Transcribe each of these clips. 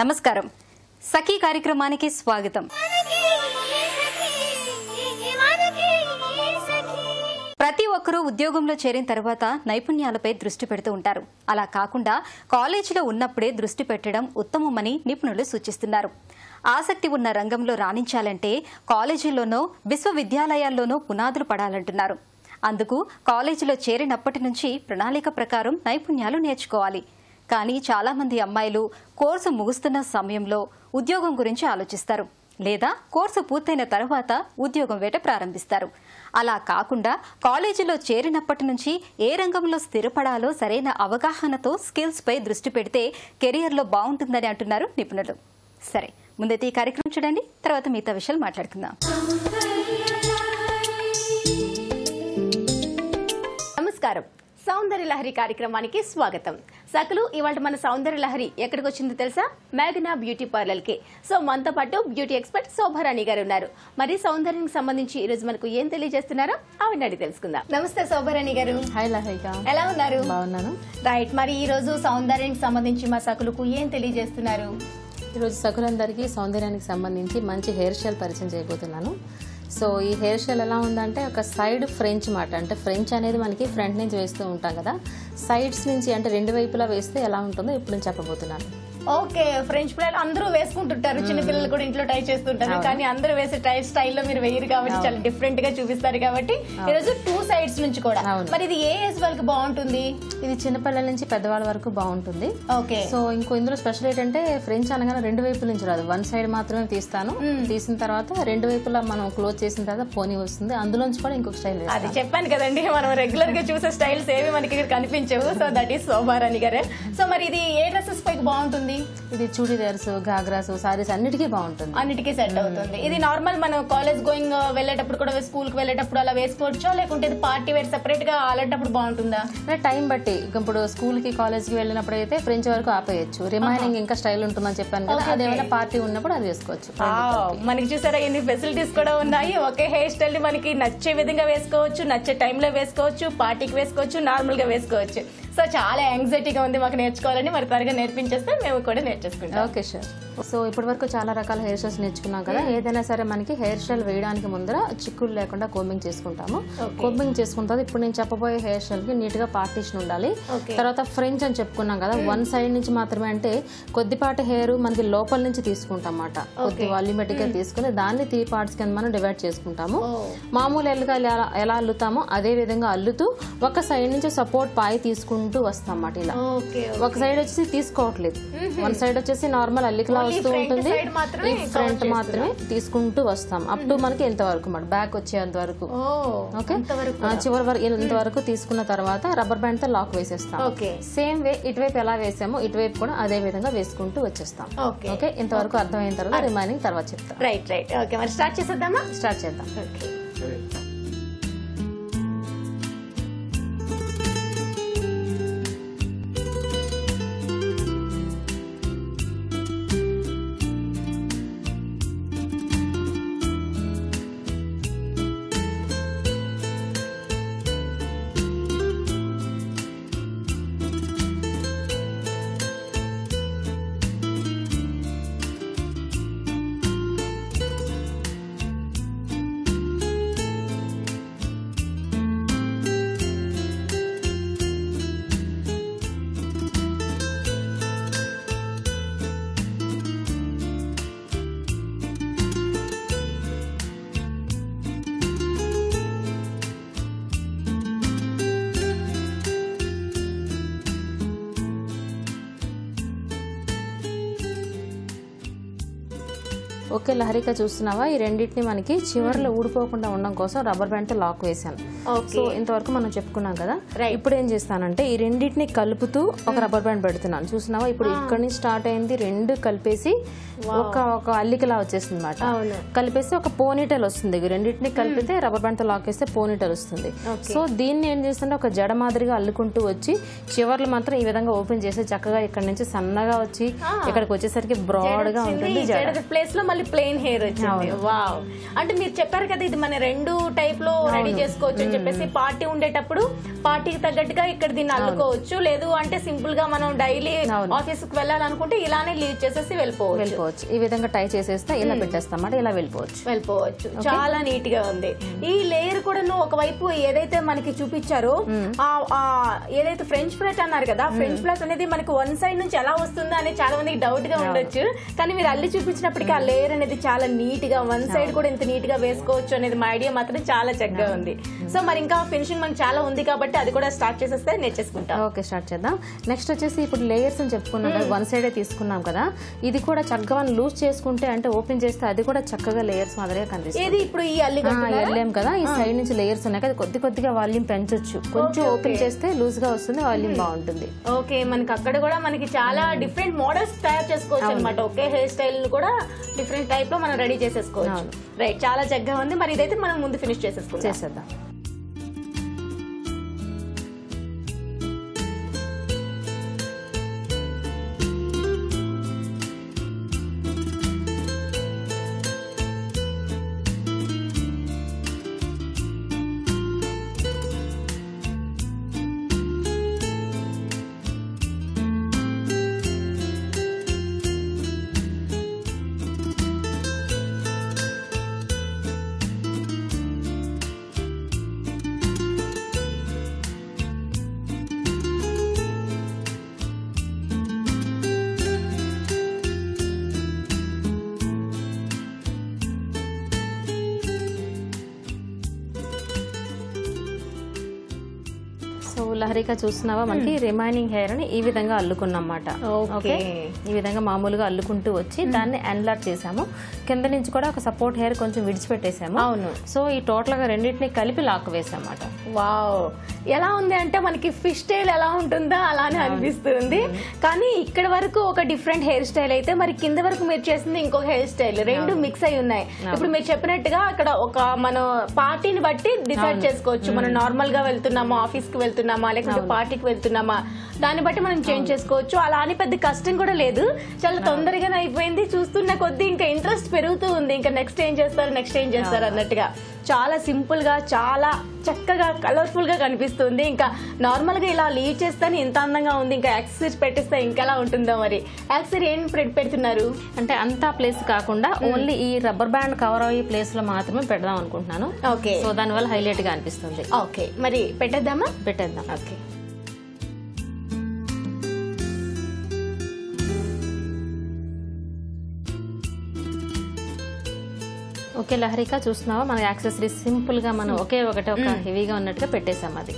నమస్కారం. సఖీ కార్యక్రమానికి స్వాగతం. ప్రతి ఒక్కరూ ఉద్యోగంలో చేరిన తర్వాత నైపుణ్యాలపై దృష్టి పెడుతూ ఉంటారు. అలా కాకుండా కాలేజీలో ఉన్నప్పుడే దృష్టి పెట్టడం ఉత్తమమని నిపుణులు సూచిస్తున్నారు. ఆసక్తి ఉన్న రంగంలో రాణించాలంటే కాలేజీలోనో విశ్వవిద్యాలయాల్లోనో పునాదులు పడాలంటున్నారు. అందుకు కాలేజీలో చేరినప్పటి నుంచి ప్రణాళిక ప్రకారం నైపుణ్యాలు నేర్చుకోవాలి. కానీ చాలా మంది అమ్మాయిలు కోర్సు ముగుస్తున్న సమయంలో ఉద్యోగం గురించి ఆలోచిస్తారు, లేదా కోర్సు పూర్తయిన తర్వాత ఉద్యోగం వేట ప్రారంభిస్తారు. అలా కాకుండా కాలేజీలో చేరినప్పటి నుంచి ఏ రంగంలో స్థిరపడాలో సరైన అవగాహనతో స్కిల్స్ పై దృష్టి పెడితే కెరియర్లో బాగుంటుందని అంటున్నారు నిపుణులు. సరే, ముందైతే ఈ కార్యక్రమం చూడండి, తర్వాత మిగతా విషయాలు మాట్లాడుకుందాం. నమస్కారం. సౌందర్య లహరి కార్యక్రమానికి స్వాగతం. సకలు ఇవాళ మన సౌందర్య లహరి ఎక్కడికి వచ్చిందో తెలుసా? మేఘనా బ్యూటీ పార్లర్ కి. సో మనతో పాటు బ్యూటీ ఎక్స్పర్ట్ శోభారాణి గారు ఉన్నారు. మరి సౌందర్యానికి సంబంధించి ఈ రోజు మనకు ఏం తెలియజేస్తున్నారో ఆవిడని అడిగి తెలుసుకుందాం. నమస్తే శోభారాణి గారు. హాయ్ లహరిక, ఎలా ఉన్నారు? బాగున్నాను. రైట్, మరి ఈ రోజు సౌందర్యానికి సంబంధించి మా సకులకు ఏం తెలియజేస్తున్నారు? ఈరోజు సకులందరికీ సౌందర్యానికి సంబంధించి మంచి హెయిర్ స్టైల్ పరిచయం చేయబోతున్నాను. సో ఈ హెయిర్ స్టైల్ ఎలా ఉందంటే ఒక సైడ్ ఫ్రెంచ్ మాట, అంటే ఫ్రెంచ్ అనేది మనకి ఫ్రంట్ నుంచి వేస్తూ ఉంటాం కదా, సైడ్స్ నుంచి అంటే రెండు వైపులా వేస్తే ఎలా ఉంటుందో ఇప్పుడు నేను చెప్పబోతున్నాను. ఓకే, ఫ్రెంచ్ పిల్లలు అందరూ వేసుకుంటుంటారు, చిన్న పిల్లలు కూడా ఇంట్లో ట్రై చేస్తుంటారు, కానీ అందరూ వేసే స్టైల్లో మీరు వేయరు కాబట్టి చాలా డిఫరెంట్ గా చూపిస్తారు కాబట్టి ఈరోజు టూ సైడ్స్ నుంచి కూడా. మరి ఇది ఏ ఏజ్ వాళ్ళకి బాగుంటుంది? ఇది చిన్నపిల్లల నుంచి పెద్దవాళ్ళ వరకు బాగుంటుంది. ఓకే. సో ఇందులో స్పెషల్ ఏంటంటే ఫ్రెంచ్ అనగానే రెండు వైపుల నుంచి రాదు, వన్ సైడ్ మాత్రమే తీస్తాను. తీసిన తర్వాత రెండు వైపులా మనం క్లోజ్ చేసిన తర్వాత పోనీ వస్తుంది, అందులోంచి కూడా ఇంకొక స్టైల్. అది చెప్పాను కదండి, మనం రెగ్యులర్ గా చూసే స్టైల్స్ ఏవి మనకి ఇక్కడ కనిపించవు. సో దట్ ఈస్ శోభారాణి గారే. సో మరి ఇది ఏ డ్రెస్సెస్ పైకి బాగుంటుంది? ఇది చూడీదార్స్, గాగ్రాస్, సారీస్ అన్నిటికీ బాగుంటుంది, అన్నిటికీ సెట్ అవుతుంది. ఇది నార్మల్ మనం కాలేజ్ గోయింగ్ వెళ్ళేటప్పుడు కూడా, స్కూల్ కి వెళ్ళేటప్పుడు అలా వేసుకోవచ్చా, లేకుంటే ఇది పార్టీ వేర్ సెపరేట్ గా అలాంటప్పుడు బాగుంటుందా? టైం బట్టి. ఇప్పుడు స్కూల్ కి కాలేజ్ కి వెళ్ళినప్పుడు అయితే ఫ్రెంచ్ వరకు ఆపేయచ్చు, రిమైనింగ్ ఇంకా స్టైల్ ఉంటుందని చెప్పాను కదా, అదేమైనా పార్టీ ఉన్నప్పుడు అది వేసుకోవచ్చు. మనకి చూసారా ఎన్ని ఫెసిలిటీస్ కూడా ఉన్నాయి. ఒకే హెయిర్ స్టైల్ ని మనకి నచ్చే విధంగా వేసుకోవచ్చు, నచ్చే టైంలో వేసుకోవచ్చు, పార్టీకి వేసుకోవచ్చు, నార్మల్ గా వేసుకోవచ్చు. సో చాలా యాంగ్జైటీగా ఉంది మాకు నేర్చుకోవాలని. మరి త్వరగా నేర్పించేస్తే మేము కూడా నేర్చేసుకుంటాం. Okay sure. సో ఇప్పటి వరకు చాలా రకాల హెయిర్ స్టైల్స్ నేర్చుకున్నాం కదా. ఏదైనా సరే మనకి హెయిర్ స్టైల్ వేయడానికి ముందర చిక్కులు లేకుండా కోంబింగ్ చేసుకుంటాము. కోంబింగ్ చేసుకున్న తర్వాత ఇప్పుడు నేను చెప్పబోయే హెయిర్ స్టైల్ కి నీట్ గా పార్టీషన్ ఉండాలి. తర్వాత ఫ్రెంచ్ అని చెప్పుకున్నాం కదా, వన్ సైడ్ నుంచి మాత్రమే, అంటే కొద్దిపాటి హెయిర్ మనకి లోపల నుంచి తీసుకుంటాం అన్నమాట. కొద్ది వాల్యూమెట్రిక్ గా తీసుకుని దాన్ని 3 పార్ట్స్ కింద మనం డివైడ్ చేసుకుంటాము. మామూలు ఎల్లుగా ఎలా అల్లుతామో అదే విధంగా అల్లుతూ ఒక సైడ్ నుంచి సపోర్ట్ పాయి తీసుకుంటూ వస్తాం అన్నమాట. ఇలా ఒక సైడ్ వచ్చేసి తీసుకోవట్లేదు, వన్ సైడ్ వచ్చేసి నార్మల్ అల్లికలా వస్తూ ఉంటుంది, ఫ్రంట్ మాత్రమే తీసుకుంటూ వస్తాం అప్ టు మనకి ఎంతవరకు మాట బ్యాక్ వచ్చేంత వరకు. ఓకే, చివరి వరకు ఇంతవరకు తీసుకున్న తర్వాత రబ్బర్ బ్యాండ్ తో లాక్ వేసేస్తాం. సేమ్ వే ఇటువైపు ఎలా వేసామో ఇటువైపు కూడా అదే విధంగా వేసుకుంటూ వచ్చేస్తాం. ఓకే, ఇంతవరకు అర్థమైన తర్వాత రిమైనింగ్ తర్వాత చెప్తాం. Right right. ఓకే, మరి స్టార్ట్ చేసేద్దామా? స్టార్ట్ చేద్దాం. ఓకే లహరిక, చూస్తున్నావా ఈ రెండింటిని మనకి చివర్లో ఊడిపోకుండా ఉండడం కోసం రబ్బర్ బ్యాండ్ తో లాక్ వేసాను. సో ఇంతవరకు మనం చెప్పుకున్నాం కదా. ఇప్పుడు ఏం చేస్తానంటే ఈ రెండింటిని కలుపుతూ ఒక రబ్బర్ బ్యాండ్ పెడుతున్నాను. చూస్తున్నావా, ఇప్పుడు ఇక్కడ నుంచి స్టార్ట్ అయింది, రెండు కలిపేసి ఒక అల్లికలా వచ్చేసింది అనమాట. కలిపేసి ఒక పోనీటెల్ వస్తుంది. రెండింటిని కలిపితే రబ్బర్ బ్యాండ్ తో లాక్ వేస్తే పోనీటెల్ వస్తుంది. సో దీన్ని ఏం చేస్తుంటే ఒక జడ మాదిరిగా అల్లుకుంటూ వచ్చి చివర్లు మాత్రం ఈ విధంగా ఓపెన్ చేసి చక్కగా ఇక్కడ నుంచి సన్నగా వచ్చి ఇక్కడికి వచ్చేసరికి బ్రాడ్ గా ఉంటుంది. ప్లేస్ లో మళ్ళీ ప్లెయిన్ హెయిర్ వచ్చింది. వావ్, అంటే మీరు చెప్పారు కదా ఇది మన రెండు టైప్ లో రెడీ చేసుకోవచ్చు. చెప్పేసి పార్టీ ఉండేటప్పుడు పార్టీకి తగ్గట్టుగా ఇక్కడ దీన్ని అల్లుకోవచ్చు. లేదు అంటే సింపుల్ గా మనం డైలీ ఆఫీస్ కి వెళ్ళాలనుకుంటే ఇలానే లీవ్ చేసేసి వెళ్ళిపోవచ్చు. ఈ విధంగా టై చేసేస్తే ఇలా పెట్టేస్తాం, ఇలా వెళ్ళిపోవచ్చు. చాలా నీట్ గా ఉంది. ఈ లేయర్ కూడా ఒకవైపు ఏదైతే మనకి చూపించారో ఏదైతే ఫ్రెంచ్ ఫ్లైట్ అన్నారు కదా, ఫ్రెంచ్ ఫ్లైట్ అనేది మనకి వన్ సైడ్ నుంచి ఎలా వస్తుందో అనేది చాలా మందికి డౌట్ గా ఉండొచ్చు. కానీ మీరు అల్లి చూపించినప్పటికీ ఆ లేయర్ అనేది చాలా నీట్ గా వన్ సైడ్ కూడా ఇంత నీట్ గా వేసుకోవచ్చు అనేది మా ఐడియా మాత్రం చాలా చక్కగా ఉంది. సో మరి ఇంకా ఫినిషింగ్ మనకి చాలా ఉంది కాబట్టి అది కూడా స్టార్ట్ చేసేస్తే నేర్చేసుకుంటాం. ఓకే, స్టార్ట్ చేద్దాం. నెక్స్ట్ వచ్చేసి ఇప్పుడు లేయర్స్ అని చెప్పుకున్నాం కదా, వన్ సైడే తీసుకున్నాం కదా, ఇది కూడా చక్కగా మనం లూజ్ చేసుకుంటే అంటే ఓపెన్ చేస్తే అది కూడా చక్కగా లేయర్స్ మాదిరిగా కనిపిస్తుంది. ఇప్పుడు ఈ అల్లేం కదా, ఈ సైడ్ నుంచి లేయర్స్ ఉన్నాయి కదా, కొద్దిగా వాల్యూమ్ పెంచొచ్చు. కొంచెం ఓపెన్ చేస్తే లూజ్ గా వస్తుంది, వాల్యూమ్ బాగుంటుంది. ఓకే, మనకి అక్కడ కూడా మనకి చాలా డిఫరెంట్ మోడల్స్ తయారు చేసుకోవచ్చు అనమాట. ఒకే హెయిర్ స్టైల్ కూడా డిఫరెంట్ టైప్ లో మనం రెడీ చేసేసుకోవచ్చు. రైట్, చాలా చక్కగా ఉంది. మరి ఇదైతే మనం ముందు ఫినిష్ చేసేద్దాం. సో లహరిక చూస్తున్నావా, మనకి రిమైనింగ్ హెయిర్ అని ఈ విధంగా అల్లుకున్నమాట. ఓకే, ఈ విధంగా మామూలుగా అల్లుకుంటూ వచ్చి దాన్ని ఎన్లార్ చేసాము. కింద నుంచి కూడా ఒక సపోర్ట్ హెయిర్ కొంచెం విడిచిపెట్టేసాము. అవును. సో ఈ టోటల్ గా రెండింటిని కలిపి లాక్ వేసామాట. వావ్, ఎలా ఉంది అంటే మనకి ఫిష్ స్టైల్ ఎలా ఉంటుందో అలానే అనిపిస్తుంది. కానీ ఇక్కడ వరకు ఒక డిఫరెంట్ హెయిర్ స్టైల్ అయితే, మరి కింద వరకు మీరు చేసింది ఇంకొక హెయిర్ స్టైల్, రెండు మిక్స్ అయి ఉన్నాయి. ఇప్పుడు మీరు చెప్పినట్టుగా అక్కడ ఒక మనం పార్టీని బట్టి డిసైడ్ చేసుకోవచ్చు. మనం నార్మల్ గా వెళ్తున్నామా, ఆఫీస్ కి వెళ్తున్నామా, లేకపోతే పార్టీకి వెళ్తున్నామా, దాన్ని బట్టి మనం చేంజ్ చేసుకోవచ్చు. అలా అని పెద్ద కష్టం కూడా లేదు, చాలా తొందరగానే అయిపోయింది. చూస్తున్న కొద్దీ ఇంకా ఇంట్రెస్ట్ పెరుగుతూ ఉంది, ఇంకా నెక్స్ట్ ఏం చేస్తారు అన్నట్టుగా. చాలా సింపుల్ గా, చాలా చక్కగా, కలర్ఫుల్ గా కనిపిస్తుంది. ఇంకా నార్మల్ గా ఇలా లీవ్ చేస్తేనే ఇంత అందంగా ఉంది, ఇంకా యాక్సెసరీస్ పెట్టిస్తే ఇంకెలా ఉంటుందో. మరి యాక్సెసరీ ఏం పెడుతున్నారు అంటే అంతా ప్లేస్ కాకుండా ఓన్లీ ఈ రబ్బర్ బ్యాండ్ కవర్ అయ్యే ప్లేస్ లో మాత్రమే పెడదాం అనుకుంటున్నాను. ఓకే, సో దానివల్ల హైలైట్ గా అనిపిస్తుంది. ఓకే, మరి పెట్టేద్దాం. ఓకే, ఓకే లహరిక చూస్తున్నావా, మన యాక్సెసరీస్ సింపుల్ గా మనం ఒక హెవీగా ఉన్నట్టుగా పెట్టేసాం. అది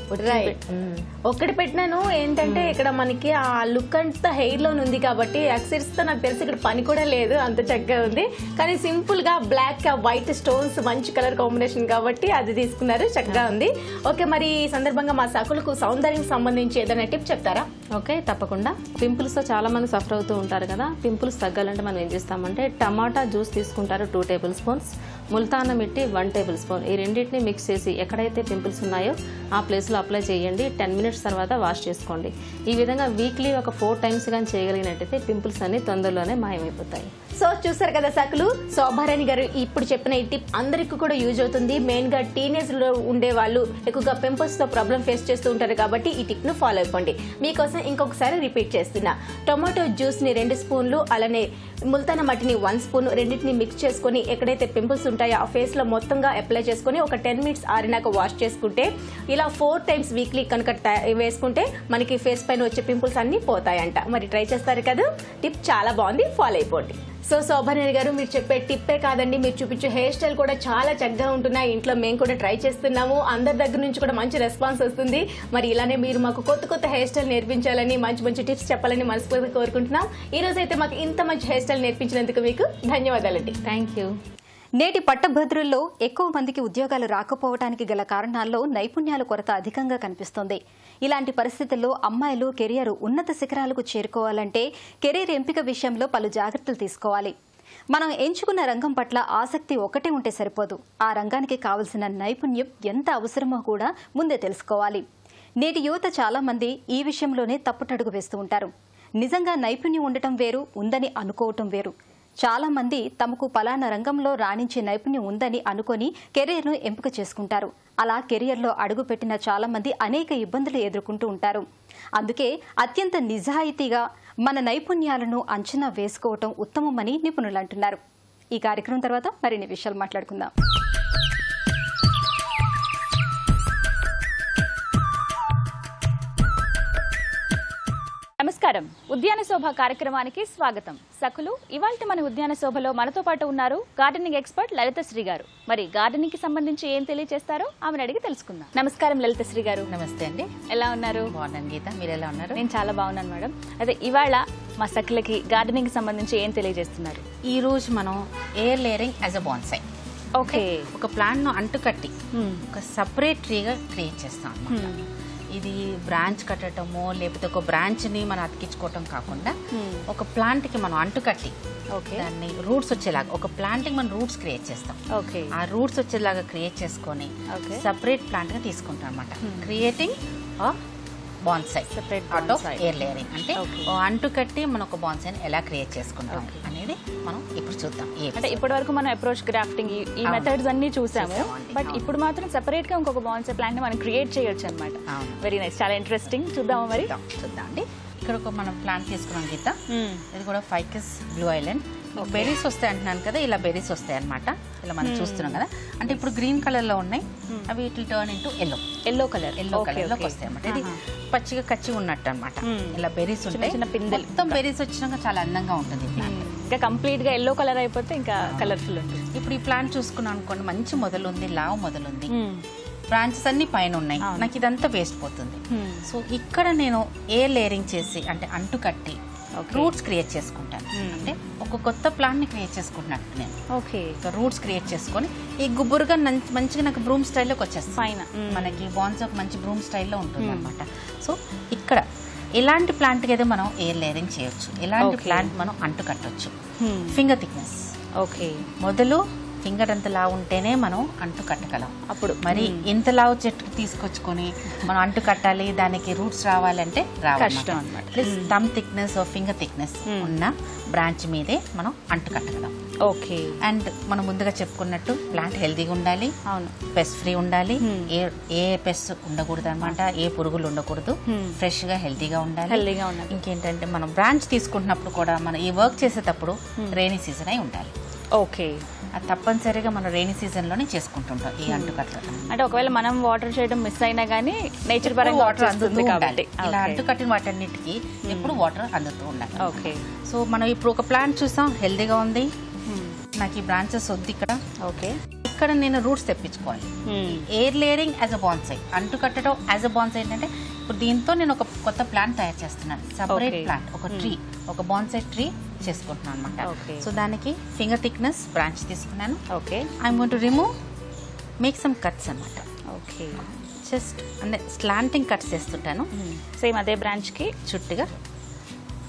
ఒక్కటి పెట్టినాను. ఏంటంటే ఇక్కడ మనకి ఆ లుక్ అంతా హెయిర్ లో ఉంది కాబట్టి యాక్సెసరీస్ తో నాకు తెలిసి ఇక్కడ పని కూడా లేదు, అంత చక్కగా ఉంది. కానీ సింపుల్ గా బ్లాక్ వైట్ స్టోన్స్ మంచి కలర్ కాంబినేషన్ కాబట్టి అది తీసుకున్నారు, చక్కగా ఉంది. ఓకే, మరి ఈ సందర్భంగా మా సకులకు సౌందర్యం సంబంధించి ఏదైనా టిప్ చెప్తారా? ఓకే, తప్పకుండా. పింపుల్స్ తో చాలా మంది సఫర్ అవుతూ ఉంటారు కదా, పింపుల్స్ తగ్గాలంటే మనం ఏం చేస్తామంటే టమాటా జ్యూస్ తీసుకుంటారు 2 table spoons, Multana మిట్టి 1 table spoon. ఈ రెండింటిని మిక్స్ చేసి ఎక్కడైతే పింపుల్స్ ఉన్నాయో ఆ ప్లేస్లో అప్లై చేయండి. 10 మినిట్స్ తర్వాత వాష్ చేసుకోండి. ఈ విధంగా వీక్లీ ఒక 4 టైమ్స్ కానీ చేయగలిగినట్టయితే పింపుల్స్ అన్ని తొందరలోనే మాయమైపోతాయి. సో చూసారు కదా సకులు, శోభారాణి గారు ఇప్పుడు చెప్పిన ఈ టిప్ అందరికీ కూడా యూజ్ అవుతుంది. మెయిన్ గా టీనేజ్ లో ఉండే వాళ్ళు ఎక్కువగా పింపుల్స్ తో ప్రాబ్లం ఫేస్ చేస్తూ ఉంటారు కాబట్టి ఈ టిప్ ను ఫాలో అయిపోండి. మీకోసం ఇంకొకసారి రిపీట్ చేస్తున్నా. టొమాటో జ్యూస్ ని 2 స్పూన్లు, అలానే ముల్తానా మట్టిని 1 స్పూన్, రెండింటిని మిక్స్ చేసుకుని ఎక్కడైతే పింపుల్స్ ఉంటాయో ఆ ఫేస్ లో మొత్తంగా అప్లై చేసుకుని ఒక 10 మినిట్స్ ఆరినాక వాష్ చేసుకుంటే, ఇలా 4 టైమ్స్ వీక్లీ కనుక వేసుకుంటే మనకి ఫేస్ పైన వచ్చే పింపుల్స్ అన్ని పోతాయంట. మరి ట్రై చేస్తారు కదా, టిప్ చాలా బాగుంది, ఫాలో అయిపోండి. సో శోభారాణి గారు, మీరు చెప్పే టిప్పే కాదండి, మీరు చూపించే హెయిర్ స్టైల్ కూడా చాలా చక్కగా ఉంటున్నాయి. ఇంట్లో మేము కూడా ట్రై చేస్తున్నాము, అందరి దగ్గర నుంచి కూడా మంచి రెస్పాన్స్ వస్తుంది. మరి ఇలానే మీరు మాకు కొత్త హెయిర్ స్టైల్ నేర్పించాలని, మంచి టిప్స్ చెప్పాలని మనస్ఫూర్తిగా కోరుకుంటున్నాం. ఈ రోజు అయితే మాకు ఇంత మంచి హెయిర్ స్టైల్ నేర్పించినందుకు మీకు ధన్యవాదాలండి. Thank you. నేటి పట్టభద్రుల్లో ఎక్కువ మందికి ఉద్యోగాలు రాకపోవడానికి గల కారణాల్లో నైపుణ్యాల కొరత అధికంగా కనిపిస్తోంది. ఇలాంటి పరిస్థితుల్లో అమ్మాయిలు కెరియర్ ఉన్నత శిఖరాలకు చేరుకోవాలంటే కెరీర్ ఎంపిక విషయంలో పలు జాగ్రత్తలు తీసుకోవాలి. మనం ఎంచుకున్న రంగం పట్ల ఆసక్తి ఒకటే ఉంటే సరిపోదు, ఆ రంగానికి కావలసిన నైపుణ్యం ఎంత అవసరమో కూడా ముందే తెలుసుకోవాలి. నేటి యువత చాలా మంది ఈ విషయంలోనే తప్పుటడుగు వేస్తూ ఉంటారు. నిజంగా నైపుణ్యం ఉండటం వేరు, ఉందని అనుకోవటం వేరు. చాలా మంది తమకు పలానా రంగంలో రాణించే నైపుణ్యం ఉందని అనుకొని కెరీర్ను ఎంపిక చేసుకుంటారు. అలా కెరియర్లో అడుగుపెట్టిన చాలా మంది అనేక ఇబ్బందులు ఎదుర్కొంటూ ఉంటారు. అందుకే అత్యంత నిజాయితీగా మన నైపుణ్యాలను అంచనా వేసుకోవటం ఉత్తమమని నిపుణులు అంటున్నారు. ఈ కార్యక్రమం తర్వాత మరిన్ని విషయాలు మాట్లాడుకుందాం. నమస్కారం. ఉద్యాన శోభ కార్యక్రమానికి స్వాగతం. సకులు ఇవాల్టి మన ఉద్యాన శోభలో మనతో పాటు ఉన్నారు గార్డెనింగ్ ఎక్స్పర్ట్ లలితశ్రీ గారు. మరి గార్డెనింగ్ కి సంబంధించి ఏం తెలియజేస్తారో ఆమెను అడిగి తెలుసుకుందాం. నమస్కారం లలితశ్రీ గారు. నమస్తే అండి. ఎలా ఉన్నారు? బాగున్నాను గీత, మీరు ఎలా ఉన్నారు? నేను చాలా బాగున్నాను మేడం. అదే ఇవాళ మా సకులకి గార్డెనింగ్ కి సంబంధించి ఏం తెలియజేస్తున్నారు? ఈ రోజు మనం air layering as a bonsai. Okay. ఒక ప్లాంట్ ను అంటుకట్టి ఒక సపరేట్ ట్రీగా క్రియేట్ చేస్తాం అన్నమాట. ఇది బ్రాంచ్ కట్టడము లేకపోతే ఒక బ్రాంచ్ ని మనం అతికించుకోవటం కాకుండా ఒక ప్లాంట్ కి మనం అంటుకట్టి దాన్ని రూట్స్ వచ్చేలాగా ఒక ప్లాంట్ కి మనం రూట్స్ క్రియేట్ చేస్తాం. ఆ రూట్స్ వచ్చేలాగా క్రియేట్ చేసుకొని సపరేట్ ప్లాంట్ గా తీసుకుంటాం అనమాట. Creating bonsai out of air layering అంటే అంటు కట్టి మనం ఒక బాన్సైని ఎలా క్రియేట్ చేసుకుంటాం అనేది మనం ఇప్పుడు చూద్దాం. అంటే ఇప్పటి వరకు మనం అప్రోచ్ గ్రాఫ్టింగ్ ఈ మెథడ్స్ అన్ని చూసాము. బట్ ఇప్పుడు మాత్రం సెపరేట్ గా ఇంకొక బాన్సై ప్లాంట్ ని మనం క్రియేట్ చేయొచ్చు అనమాట. వెరీ నైస్, చాలా ఇంట్రెస్టింగ్. చూద్దాము మరి. చూద్దాం అండి. ఇక్కడ ఒక మనం ప్లాంట్ తీసుకున్నాం గీత. ఇది కూడా ఫైకస్ బ్లూ ఐలాండ్. బెర్రీస్ వస్తాయి అంటున్నాను కదా, ఇలా బెర్రీస్ వస్తాయి అనమాట. ఇలా మనం చూస్తున్నాం కదా. అంటే ఇప్పుడు గ్రీన్ కలర్ లో ఉన్నాయి, అవి it will turn into yellow colour లోకి వస్తాయి అనమాట. ఇది పచ్చిగా కచ్చి ఉన్నట్టు అనమాట. ఇలా బెర్రీస్ ఉంటాయి, మొత్తం బెర్రీస్ వచ్చినాక చాలా అందంగా ఉంటుంది ప్లాంట్. ఇంకా కంప్లీట్ గా ఎల్లో కలర్ అయిపోతే ఇంకా కలర్ఫుల్ ఉంటుంది. ఇప్పుడు ఈ ప్లాంట్ చూసుకున్నాం అనుకోండి, మంచి మొదలుంది, లావు మొదలుంది, బ్రాంచెస్ అన్ని పైన ఉన్నాయి. నాకు ఇదంతా వేస్ట్ పోతుంది. సో ఇక్కడ నేను ఎయిర్ లేయరింగ్ చేసి అంటే అంటు కట్టి రూట్స్ క్రియేట్ చేసుకుంటాను. అంటే ఒక కొత్త ప్లాంట్ ని క్రియేట్ చేసుకుంటున్నట్టు నేను. ఓకే. రూట్స్ క్రియేట్ చేసుకొని ఈ గుబురుగా మంచిగా నాకు బ్రూమ్ స్టైల్లోకి వచ్చేస్తాను. పైన మనకి బాన్స్ ఒక మంచి బ్రూమ్ స్టైల్లో ఉంటుంది అనమాట. సో ఇక్కడ ఇలాంటి ప్లాంట్కి అయితే మనం ఎయిర్ లేయరింగ్ చేయొచ్చు. ఇలాంటి ప్లాంట్ మనం అంటు కట్టొచ్చు. Finger thickness. ఓకే. మొదలు ఫింగర్ అంత లావు ఉంటేనే మనం అంటు కట్టగలం. అప్పుడు మరి ఇంత లావు చెట్టుకు తీసుకొచ్చుకొని మనం అంటు కట్టాలి, దానికి రూట్స్ రావాలంటే కష్టం అన్నమాట. Plus thumb thickness finger thickness ఉన్న బ్రాంచ్ మీదే మనం అంటు కట్టగలం. ఓకే. అండ్ మనం ముందుగా చెప్పుకున్నట్టు ప్లాంట్ హెల్దీగా ఉండాలి, పెస్ట్ ఫ్రీ ఉండాలి, ఏ పెస్ట్ ఉండకూడదు అనమాట, ఏ పురుగులు ఉండకూడదు, ఫ్రెష్ గా హెల్దీగా ఉండాలి. ఇంకేంటంటే మనం బ్రాంచ్ తీసుకుంటున్నప్పుడు కూడా మనం ఈ వర్క్ చేసేటప్పుడు రైనీ సీజన్ అయి ఉండాలి. ఓకే. అది తప్పనిసరిగా మనం రైనీ సీజన్ లోనే చేసుకుంటుంటాం ఈ అంటుకట్లు. అంటే ఒకవేళ మనం వాటర్ చేయడం మిస్ అయినా గానీ నేచర్ పరంగా వాటర్ అందుతూ ఉండాలి. ఇలా అంటుకట్టిన వాటన్నిటికీ ఎప్పుడు వాటర్ అందుతూ ఉండాలి. ఓకే. సో మనం ఇప్పుడు ఒక ప్లాంట్ చూసాం, హెల్దీగా ఉంది, నాకు ఈ బ్రాంచెస్ వద్దు ఇక్కడ. ఓకే. ఇక్కడ నేను రూట్స్ తెప్పించుకోవాలి. Air layering as a bonsai, అంటు కట్టడం యాజ్ అ బాన్సై ఏంటంటే ఇప్పుడు దీంతో నేను ఒక కొత్త ప్లాంట్ తయారు చేస్తున్నాను. సపరేట్ ప్లాంట్, ఒక ట్రీ, ఒక బాన్సై ట్రీ చేసుకుంటున్నాను అనమాట. సో దానికి ఫింగర్ థిక్నెస్ బ్రాంచ్ తీసుకున్నాను. Okay. I'm going to remove, make some cuts అనమాట. ఓకే. జస్ట్ అంటే స్లాంటింగ్ కట్స్ చేస్తుంటాను. సేమ్ అదే బ్రాంచ్ కి చుట్టుగా.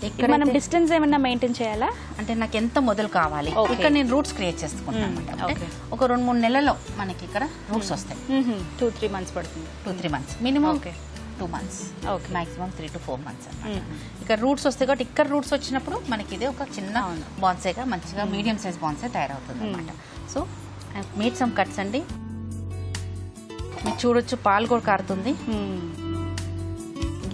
ఇక్కడ మనం డిస్టెన్స్ ఏమన్నా మెయింటైన్ చేయాలా? అంటే నాకు ఎంత మొదలు కావాలి, ఇక్కడ నేను రూట్స్ క్రియేట్ చేసుకుంటాను అనమాట. ఒక 2-3 నెలల్లో మనకి ఇక్కడ రూట్స్ వస్తాయి. 2-3 మంత్స్ పడుతుంది. 2-3 months minimum. 2 months, maximum 3 to 4 months అనమాట. ఇక్కడ రూట్స్ వస్తాయి కాబట్టి ఇక్కడ రూట్స్ వచ్చినప్పుడు మనకి ఇదే ఒక చిన్న బాన్సైగా మంచిగా మీడియం సైజ్ బాన్సై తయారవుతుంది అనమాట. So I made some cuts అండి. మీరు చూడొచ్చు పాలు కూడా కారుతుంది.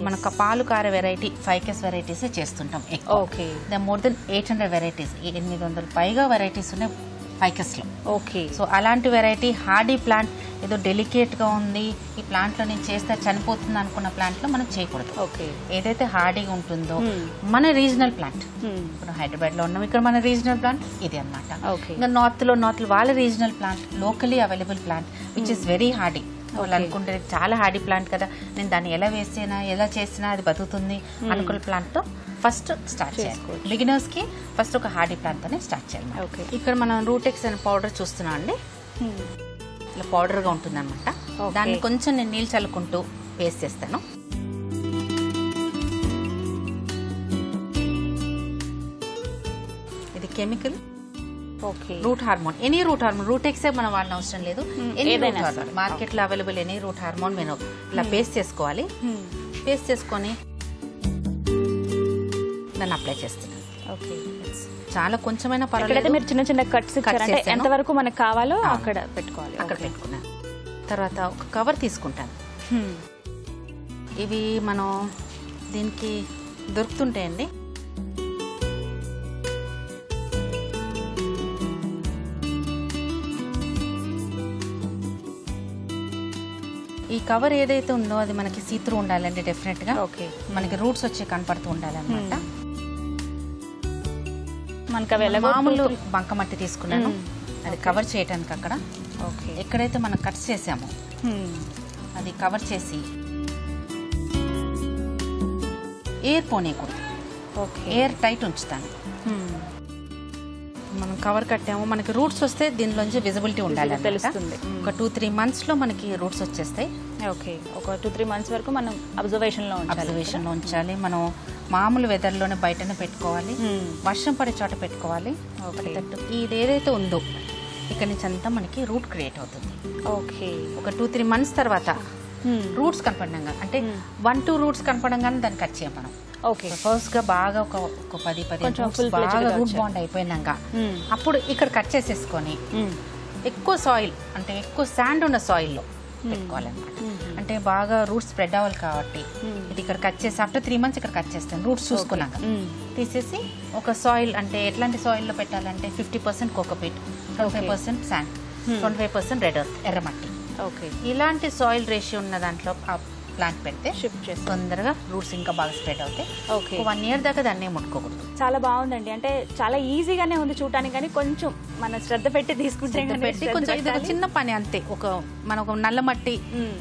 మనకు పాలు కారే వెరైటీ ఫైకస్ వెరైటీసే చేస్తుంటాం ఎక్కువ. మోర్ దెన్ 800 వెరైటీస్, 800 పైగా వెరైటీస్ ఉన్నాయి ఫైకస్ లో. ఓకే. సో అలాంటి వెరైటీ హార్డీ ప్లాంట్, ఏదో డెలికేట్ గా ఉంది, ఈ ప్లాంట్ లో నేను చేస్తే చనిపోతుంది అనుకున్న ప్లాంట్ లో మనం చేయకూడదు. ఓకే. ఏదైతే హార్డీగా ఉంటుందో మన రీజనల్ ప్లాంట్, ఇప్పుడు హైదరాబాద్ లో ఉన్నాం, ఇక్కడ మన రీజనల్ ప్లాంట్ ఇది అనమాట. ఇంకా నార్త్ లో వాళ్ళ regional plant, locally available plant which is very hardy. వాళ్ళు అనుకుంటే చాలా హార్డీ ప్లాంట్ కదా, నేను దాన్ని ఎలా వేసినా ఎలా చేసినా అది బతుకుతుంది అనుకున్న ప్లాంట్ తో ఫస్ట్ స్టార్ట్ చేయాలి. బిగినర్స్ కి ఫస్ట్ ఒక హార్డీ ప్లాంట్ తోనే స్టార్ట్ చేయాలి. ఇక్కడ మనం రూటెక్స్ అనే పౌడర్ చూస్తున్నాం అండి. ఇలా పౌడర్ గా ఉంటుంది అనమాట. దాన్ని కొంచెం నేను నీళ్ళు చల్లుకుంటూ పేస్ట్ చేస్తాను. ఇది chemical root hormone, any root hormone, రూటెక్సే మనం వాడిన అవసరం లేదు. మార్కెట్ లో అవైలబుల్ ఎనీ రూట్ హార్మోన్ మేము ఇలా పేస్ట్ చేసుకోవాలి. పేస్ట్ చేసుకొని దాన్ని అప్లై చేస్తున్నాను. చాలా కొంచెమైనా ఎక్కడైతే పర్వాలేదు. మీరు చిన్న చిన్న కట్స్ ఇచ్చారంటే చేశాను. ఎంత వరకు మనకు కావాలో అక్కడ పెట్టుకోవాలి. అక్కడ పెట్టుకున్నాను. తర్వాత ఒక కవర్ తీసుకుంటాను. ఇవి మనం దీనికి దొరుకుతుంటాయండి. ఈ కవర్ ఏదైతే ఉందో అది మనకి సీత్రూ ఉండాలండి డెఫినెట్గా. ఓకే, మనకి రూట్స్ వచ్చి కనపడుతూ ఉండాలన్నమాట. మనకు అవి మామూలు బంకమట్టి తీసుకున్నాను అది కవర్ చేయడానికి. అక్కడ ఓకే, ఎక్కడైతే మనం కట్స్ చేసామో అది కవర్ చేసి ఎయిర్ పోనీయకూడదు. ఓకే, ఎయిర్ టైట్ ఉంచుతాను. మనం కవర్ కట్టాము, మనకి రూట్స్ వస్తే దీనిలోంచి విజిబిలిటీ ఉండాలి, తెలుస్తుంది. ఒక 2-3 monthsలో మనకి రూట్స్ వచ్చేస్తాయి. ఓకే, ఒక 2-3 months వరకు మనం అబ్జర్వేషన్లో ఉంచాలి. మనం మామూలు వెదర్లోనే బయటనే పెట్టుకోవాలి, వర్షం పడే చోట పెట్టుకోవాలి. ఇది ఏదైతే ఉందో ఇక్కడ నుంచి అంతా మనకి రూట్ క్రియేట్ అవుతుంది. ఓకే, ఒక 2-3 months తర్వాత రూట్స్ కనపడంగా, అంటే 1-2 రూట్స్ కనపడంగానే దాన్ని కట్ చేయం మనం. ఓకే, ఫస్ట్ గా బాగా ఒక 10 roots బాగా రూట్ బాండ్ అయిపోయినాక అప్పుడు ఇక్కడ కట్ చేసేసుకొని ఎక్కువ సాయిల్, అంటే ఎక్కువ శాండ్ ఉన్న సాయిల్లో పెట్టుకోవాలన్నమాట. అంటే బాగా రూట్స్ స్ప్రెడ్ అవ్వాలి కాబట్టి ఇది ఇక్కడ కట్ చేసి ఆఫ్టర్ 3 months ఇక్కడ కట్ చేస్తాను. రూట్స్ చూసుకున్నాక తీసేసి ఒక సాయిల్, అంటే ఎట్లాంటి సాయిల్లో పెట్టాలంటే 50% కోకోపీట్, 25% శాండ్, 25% రెడ్ ఎర్త్, ఎర్రమట్టి. ఓకే, ఇలాంటి సాయిల్ రేషియో ఉన్న దాంట్లో ప్లాంట్ పెడితే షిఫ్ట్ చేసి తొందరగా రూట్స్ ఇంకా బాగా స్ప్రెడ్ అవుతాయి. ఓకే, 1 year దాకా దాన్ని ముట్టుకోకూడదు. చాలా బాగుందండి. అంటే చాలా ఈజీగానే ఉంది చూడటానికి, కానీ కొంచెం మన శ్రద్ధ పెట్టి తీసుకుంటే కొంచెం ఇది ఒక చిన్న పని అంతే. మనం ఒక నల్ల మట్టి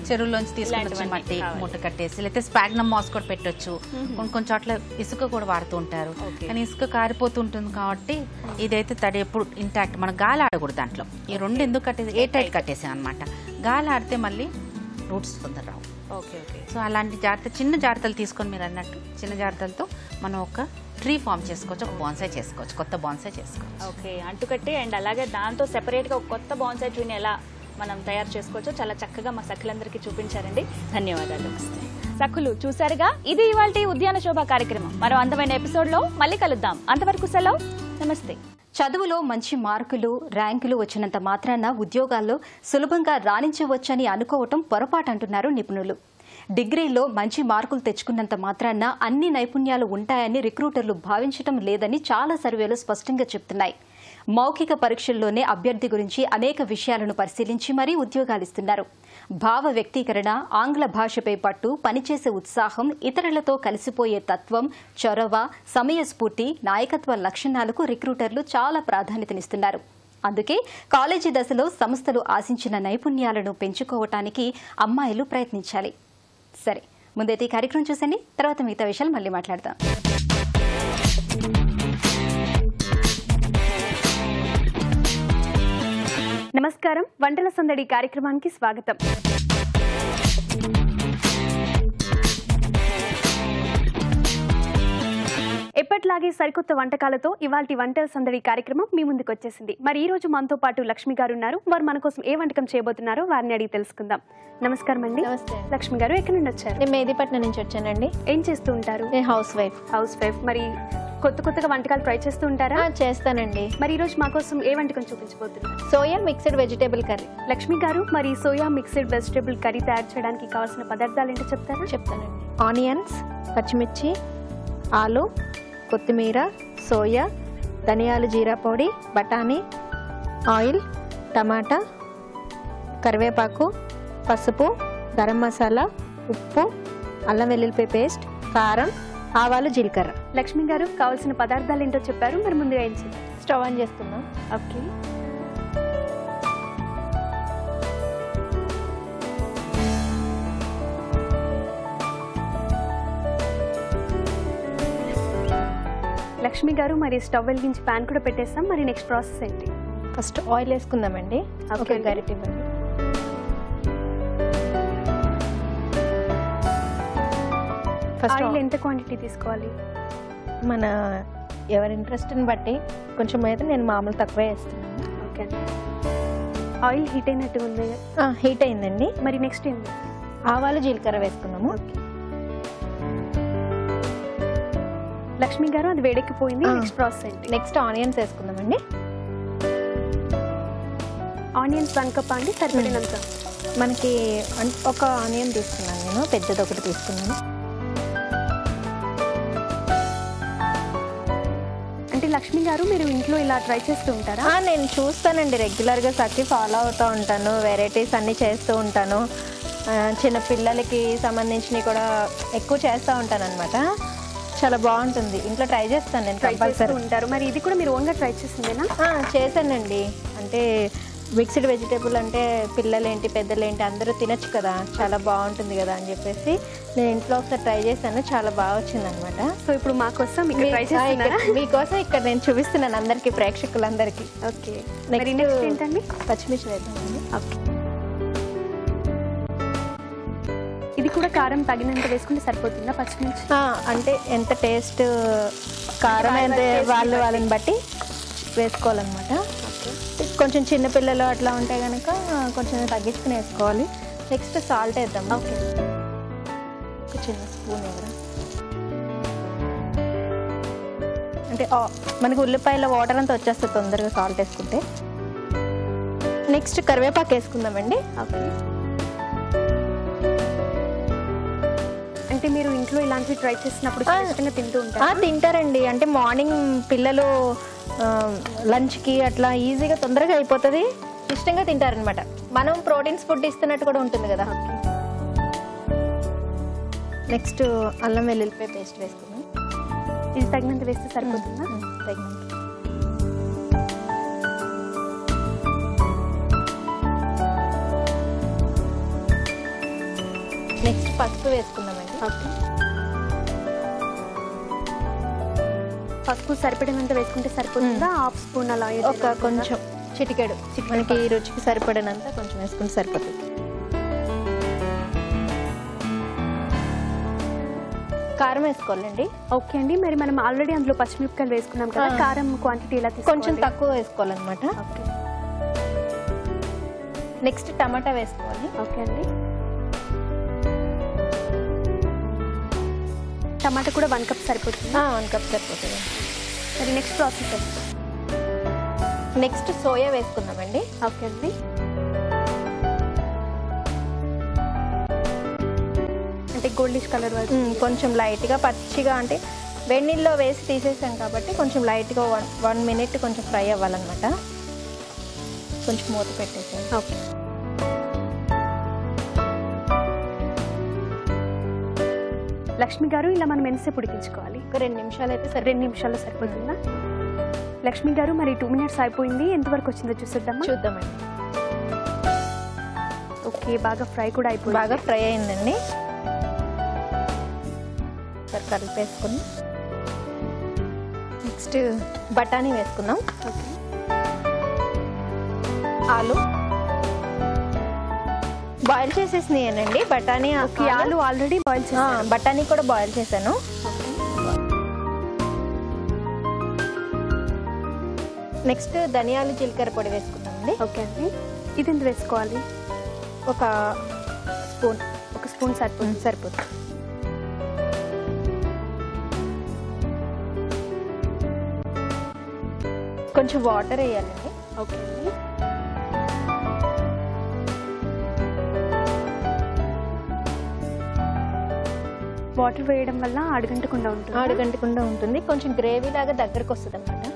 చెరువులోంచి తీసుకుని మట్టి మూట కట్టేసి, లేకపోతే స్పాగ్నమ్ మాస్ కూడా పెట్టొచ్చు. కొన్ని చోట్ల ఇసుక కూడా వాడుతూ ఉంటారు, కానీ ఇసుక కారిపోతూ ఉంటుంది కాబట్టి ఇదైతే తడి ఎప్పుడు ఇంటాక్ట్. మనం గాలి ఆడకూడదు దాంట్లో. ఈ 2 ఎందుకు కట్టేసి ఏ టైట్ కట్టేసాం అనమాట. గాలి ఆడితే మళ్ళీ రూట్స్ తొందర రావు. Okay, okay. సో అలాంటి చిన్న జాగ్రత్తలు తీసుకొని మీరు అన్నట్టు చిన్న జాగ్రత్తలతో మనం ఒక ట్రీ ఫామ్ చేసుకోవచ్చు, ఒక బాన్సాయ్ చేసుకోవచ్చు, కొత్త బాన్సాయ్ చేసుకోవచ్చు. ఓకే, అంటుకట్టి అండ్ అలాగే దాంతో సెపరేట్గా ఒక కొత్త బాన్సాయ్ ట్రీని ఎలా మనం తయారు చేసుకోవచ్చో చాలా చక్కగా మా సఖులందరికీ చూపించారండి. ధన్యవాదాలు. సఖులు చూసారుగా, ఇది ఇవాల్టి ఉద్యాన శోభ కార్యక్రమం. మరో అందమైన ఎపిసోడ్లో మళ్ళీ కలుద్దాం. అంతవరకు సెలవు, నమస్తే. చదువులో మంచి మార్కులు, ర్యాంకులు వచ్చినంత మాత్రాన ఉద్యోగాల్లో సులభంగా రాణించవచ్చని అనుకోవటం పొరపాటంటున్నారు నిపుణులు. డిగ్రీలో మంచి మార్కులు తెచ్చుకున్నంత మాత్రాన అన్ని నైపుణ్యాలు ఉంటాయని రిక్రూటర్లు భావించటం లేదని చాలా సర్వేలు స్పష్టంగా చెప్తున్నాయి. మౌఖిక పరీక్షల్లోనే అభ్యర్థి గురించి అనేక విషయాలను పరిశీలించి మరీ ఉద్యోగాలిస్తున్నారు. భావ వ్యక్తీకరణ, ఆంగ్ల భాషపై పట్టు, పనిచేసే ఉత్సాహం, ఇతరులతో కలిసిపోయే తత్వం, చొరవ, సమయస్ఫూర్తి, నాయకత్వ లక్షణాలకు రిక్రూటర్లు చాలా ప్రాధాన్యతనిస్తున్నారు. అందుకే కాలేజీ దశలో సంస్థలు ఆశించిన నైపుణ్యాలను పెంచుకోవటానికి అమ్మాయిలు ప్రయత్నించాలి. సరే, ముందైతే ఈ కార్యక్రమం చూసండి, తర్వాత మిగతా విషయాలు మళ్ళీ మాట్లాడదాం. నమస్కారం, వంటల సందడి కార్యక్రమానికి స్వాగతం. ఎప్పట్లాగే సరికొత్త వంటకాలతో ఇవాల్టి వంటల సందడి కార్యక్రమం మీ ముందుకు వచ్చేసింది. మరి ఈ రోజు మనతో పాటు లక్ష్మి గారు ఉన్నారు. వారు మన కోసం ఏ వంటకం చేయబోతున్నారో వారిని అడిగి తెలుసుకుందాం. నమస్కారం అండి. నమస్తే. లక్ష్మి గారు, ఎక్కడి నుండి వచ్చారు? నేను మేదీపట్నం నుంచి వచ్చానండి. ఏం చేస్తూ ఉంటారు? నేను హౌస్ వైఫ్. House wife. మరి కొత్తగా వంటకాలు ట్రై చేస్తూ ఉంటారా? చేస్తానండి. మరి ఈ రోజు మా కోసం ఏ వంటకం చూపించబోతున్నారు? Soya mixed vegetable curry. Lakshmi garu, మరి సోయా మిక్స్డ్ వెజిటేబుల్ కర్రీ తయారు చేయడానికి కావాల్సిన పదార్థాలు ఏంటో చెప్తారా? చెప్తానండి. ఆనియన్స్, పచ్చిమిర్చి, ఆలు, కొత్తిమీర, సోయా, ధనియాలు, జీరా పొడి, బఠానీ, ఆయిల్, టమాటా, కరివేపాకు, పసుపు, గరం మసాలా, ఉప్పు, అల్లం వెల్లుల్లిపాయ పేస్ట్, కారం, ఆవాలు, జీలకర్ర. లక్ష్మి గారు, కావాల్సిన పదార్థాలు ఏంటో చెప్పారు, మరి ముందుగా ఏం చేయాలి? స్టవ్ ఆన్ చేస్తున్నాం. ఓకే. లక్ష్మి గారు, మరి స్టవ్ వెలిగించి ప్యాన్ కూడా పెట్టేస్తాం. మరి నెక్స్ట్ ప్రాసెస్ ఏంటి? ఫస్ట్ ఆయిల్ వేసుకుందామండి. ఒక గరిటె ఇవ్వండి. ఆయిల్ ఎంత క్వాంటిటీ తీసుకోవాలి? మన ఎవరి ఇంట్రెస్ట్ని బట్టి కొంచెం అయితే నేను మామూలు తక్కువే వేస్తున్నాను. ఓకే. ఆయిల్ హీట్ అయినట్టు ఉంది. హీట్ అయిందండి. మరి నెక్స్ట్ ఏంటి? ఆవాలు, జీలకర్ర వేసుకున్నాము. లక్ష్మి గారు అది వేడెక్కిపోయింది. నెక్స్ట్ ప్రాసెస్ ఏంటి? నెక్స్ట్ ఆనియన్స్ వేసుకుందామండి. ఆనియన్స్ 1 కప్ అండి, సరిపడినంత. మనకి ఒక ఆనియన్ తీసుకున్నాను నేను, పెద్దది ఒకటి తీసుకున్నాను. అంటే లక్ష్మి గారు మీరు ఇంట్లో ఇలా ట్రై చేస్తూ ఉంటారా? నేను చూస్తానండి, రెగ్యులర్గా సఖి ఫాలో అవుతూ ఉంటాను, వెరైటీస్ అన్నీ చేస్తూ ఉంటాను. చిన్న పిల్లలకి సంబంధించినవి కూడా ఎక్కువ చేస్తూ ఉంటాను అనమాట. చాలా బాగుంటుంది, ఇంట్లో ట్రై చేస్తాను నేను. ట్రై చేస్తూ ఉంటారు. మరి ఇది కూడా మీరు ఓన్గా ట్రై చేసిందేనా? చేశానండి. అంటే మిక్స్డ్ వెజిటేబుల్ అంటే పిల్లలేంటి పెద్దలేంటి అందరూ తినచ్చు కదా, చాలా బాగుంటుంది కదా అని చెప్పేసి నేను ఇంట్లో ఒకసారి ట్రై చేశాను, చాలా బాగా వచ్చింది అనమాట. సో ఇప్పుడు మా కోసం ఇక్కడ ట్రై చేస్తున్నారా? మీకోసం ఇక్కడ నేను చూపిస్తున్నాను అందరికీ, ప్రేక్షకులందరికీ. ఓకే, నెక్స్ట్ ఏంటండి? పచ్చిమిర్చి వేద్దామండి. ఓకే, ఇది కూడా కారం తగినంత వేసుకుంటే సరిపోతుందా పచ్చిమిర్చి? అంటే ఎంత టేస్ట్ కారం అయితే వాళ్ళని బట్టి వేసుకోవాలన్నమాట. కొంచెం చిన్నపిల్లలు అట్లా ఉంటే కనుక కొంచెం తగ్గించుకుని వేసుకోవాలి. నెక్స్ట్ సాల్ట్ వేద్దాం. ఓకే, ఒక చిన్న స్పూన్ ఎవరా, అంటే మనకి ఉల్లిపాయల వాటర్ అంతా వచ్చేస్తుంది తొందరగా సాల్ట్ వేసుకుంటే. నెక్స్ట్ కరివేపాకు వేసుకుందామండి. ఓకే, అంటే మీరు ఇంట్లో ఇలాంటివి ట్రై చేసినప్పుడు ఇష్టంగా తింటూ ఉంటారు? తింటారండి. అంటే మార్నింగ్ పిల్లలు లంచ్కి అట్లా ఈజీగా తొందరగా అయిపోతుంది, ఇష్టంగా తింటారనమాట. మనం ప్రోటీన్స్ ఫుడ్ ఇస్తున్నట్టు కూడా ఉంటుంది కదా. నెక్స్ట్ అల్లం వెల్లుల్లిపాయ పేస్ట్ వేసుకుందాం. ఇది తగినంత వేస్తే సరిపోతుందా? తగినంత. నెక్స్ట్ పసుపు వేసుకుందామండి. ఓకే, పసుపు సరిపడినంత వేసుకుంటే సరిపోతుందా? హాఫ్ స్పూన్ అలా? ఒక కొంచెం చిటికెడు, మనకి రుచికి సరిపడినంత కొంచెం వేసుకుంటే సరిపోతుంది. కారం వేసుకోవాలండి. ఓకే అండి, మరి మనం ఆల్రెడీ అందులో పచ్చిమిరపకాయలు వేసుకున్నాం కదా, కారం క్వాంటిటీ ఇలా కొంచెం తక్కువ వేసుకోవాలన్నమాట. ఓకే, నెక్స్ట్ టమాటా వేసుకోవాలి. ఓకే అండి, టమాటా కూడా 1 కప్ సరిపోతుంది. 1 కప్ సరిపోతుంది. సరే, నెక్స్ట్ ప్రాసెస్. నెక్స్ట్ సోయా వేసుకుందామండి. ఓకే అండి, అంటే గోల్డిష్ కలర్ కొంచెం లైట్గా పచ్చిగా, అంటే వెన్నీళ్ళలో వేసి తీసేసాం కాబట్టి కొంచెం లైట్గా 1 మినిట్ కొంచెం ఫ్రై అవ్వాలన్నమాట. కొంచెం మూత పెట్టేసాం. ఓకే, లక్ష్మి గారు ఇలా మనం ఎంతసేపు ఉడికించుకోవాలి? ఒక 2 నిమిషాలు అయితే 2 నిమిషాల్లో సరిపోతుందా? లక్ష్మి గారు మరి 2 మినిట్స్ అయిపోయింది, ఎంతవరకు వచ్చిందో చూసేద్దామా? చూద్దామండి. ఓకే, బాగా ఫ్రై కూడా అయిపోయింది. బాగా ఫ్రై అయిందండి. సరే, కలిపేసుకుని నెక్స్ట్ బఠానీ వేసుకుందాం. ఓకే, ఆలు బాయిల్ చేసేసినాయనండి. బఠానీ ఆలు ఆల్రెడీ బాయిల్ చేసాను. బఠానీ కూడా బాయిల్ చేశాను. నెక్స్ట్ ధనియాలు జీలకర్ర పొడి వేసుకుందామండి. ఓకే అండి, ఇది ఎంత వేసుకోవాలి? ఒక స్పూన్. ఒక స్పూన్ సరిపోతుంది. కొంచెం వాటర్ వేయాలండి. ఓకే అండి, వాటర్ వేయడం వల్ల అడుగంటకుండా ఉంటుంది. కొంచెం గ్రేవీ లాగా దగ్గరకు వస్తుంది అన్నమాట.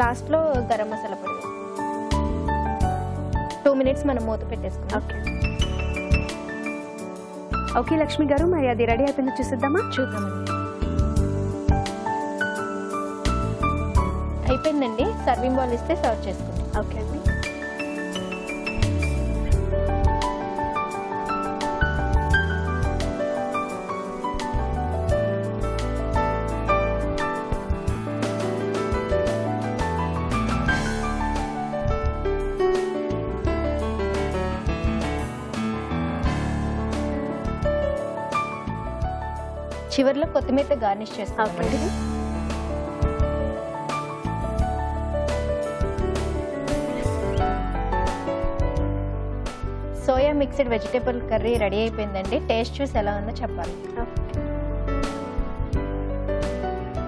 లాస్ట్లో గరం మసాలా పొడి 2 మినిట్స్ మనం మూత పెట్టేసుకుందాం. ఓకే, ఓకే లక్ష్మి గారు, మరి అది రెడీ అయిపోయిందో చూసేద్దామా? చూద్దామండి. అయిపోయిందండి. సర్వింగ్ బౌల్ ఇస్తే సర్వ్ చేసుకుందాం. ఓకే అండి, చివరిలో కొత్తిమీర గార్నిష్ చేసుకోవాలి. Soya mixed vegetable curry ready అయిపోయిందండి. టేస్ట్ చూసి ఎలా ఉందో చెప్పాలి.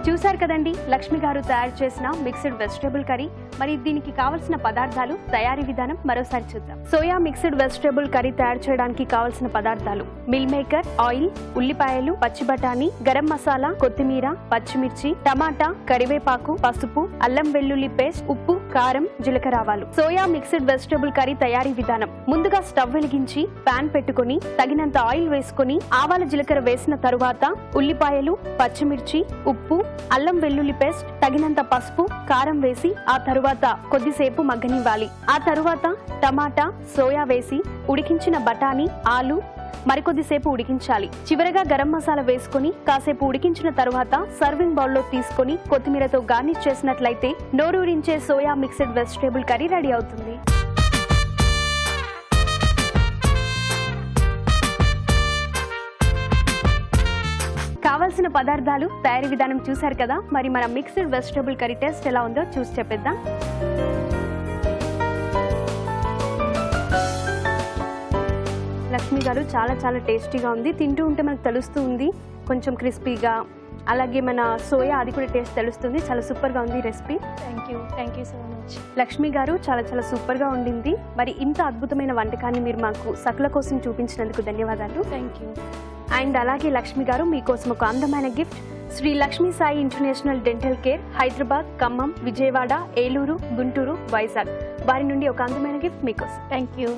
చూశారు కదండి లక్ష్మి గారు తయారు చేసిన మిక్స్డ్ వెజిటేబుల్ కర్రీ. మరి దీనికి కావాల్సిన పదార్థాలు, తయారీ విధానం మరోసారి చూద్దాం. సోయా మిక్స్డ్ వెజిటేబుల్ కర్రీ తయారు చేయడానికి కావాల్సిన పదార్థాలు: మిల్ మేకర్, ఆయిల్, ఉల్లిపాయలు, పచ్చి బఠానీ, గరం మసాలా, కొత్తిమీర, పచ్చిమిర్చి, టమాటా, కరివేపాకు, పసుపు, అల్లం వెల్లుల్లి పేస్ట్, ఉప్పు, కారం, జీలకర్ర ఆవాలు. సోయా మిక్స్డ్ వెజిటేబుల్ కర్రీ తయారీ విధానం: ముందుగా స్టవ్ వెలిగించి పాన్ పెట్టుకుని తగినంత ఆయిల్ వేసుకుని ఆవాల జీలకర్ర వేసిన తరువాత ఉల్లిపాయలు, పచ్చిమిర్చి, ఉప్పు, అల్లం వెల్లుల్లి పేస్ట్, తగినంత పసుపు, కారం వేసి ఆ తరువాత కొద్దిసేపు మగ్గనివ్వాలి. ఆ తరువాత టమాటా, సోయా వేసి ఉడికించిన బఠానీ, ఆలు మరికొద్దిసేపు ఉడికించాలి. చివరగా గరం మసాలా వేసుకుని కాసేపు ఉడికించిన తరువాత సర్వింగ్ బౌల్ లో తీసుకుని కొత్తిమీరతో గార్నిష్ చేసినట్లయితే నోరూరించే soya mixed vegetable curry ready అవుతుంది. కావాల్సిన పదార్థాలు, తయారీ విధానం చూశారు కదా. మరి మన మిక్స్డ్ వెజిటేబుల్ కర్రీ టేస్ట్ ఎలా ఉందో చూసి చెప్పేద్దాం. లక్ష్మి గారు చాలా చాలా టేస్టీగా ఉంది. తింటూ ఉంటే మనకు తెలుస్తూ ఉంది కొంచెం క్రిస్పీగా, అలాగే మన సోయా అది కూడా టేస్ట్ తెలుస్తుంది. చాలా సూపర్గా ఉంది recipe. Thank you so much. Lakshmi గారు చాలా చాలా సూపర్గా ఉండింది. మరి ఇంత అద్భుతమైన వంటకాన్ని మీరు మాకు సకుల కోసం చూపించినందుకు ధన్యవాదాలు. Thank you. అండ్ అలాగే లక్ష్మి గారు మీకోసం ఒక అందమైన gift. Shri Lakshmi Sai international dental care, Hyderabad, Khammam, Vijayawada, Eluru, Guntur, Vizag వారి నుండి ఒక అందమైన గిఫ్ట్ మీకోసం. Thank you